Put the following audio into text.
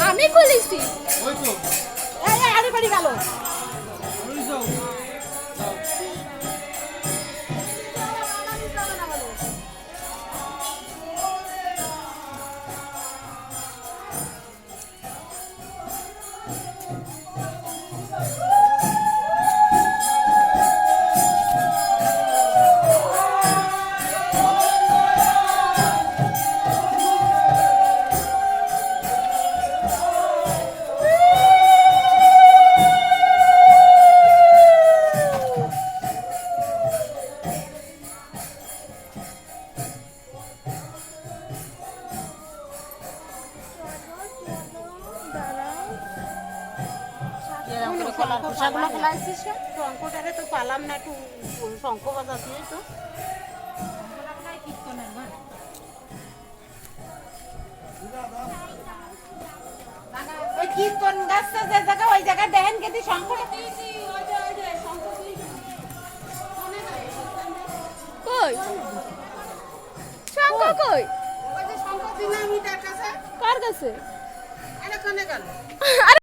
আমি খুলেছি আরে বাড়ি গেল খোসাগুলো ফেলাইছিস শঙ্কটারে তো পালাম না, একটু শঙ্খ বাজাচ্ছি তো ওই কীর্তন গাছটা যে জায়গা ওই জায়গায় দেখেন কিন্তু শঙ্কটা কই শঙ্খ কই ওই যে শঙ্খ দিলাম কাছে কার কাছে আরে কোনে গেল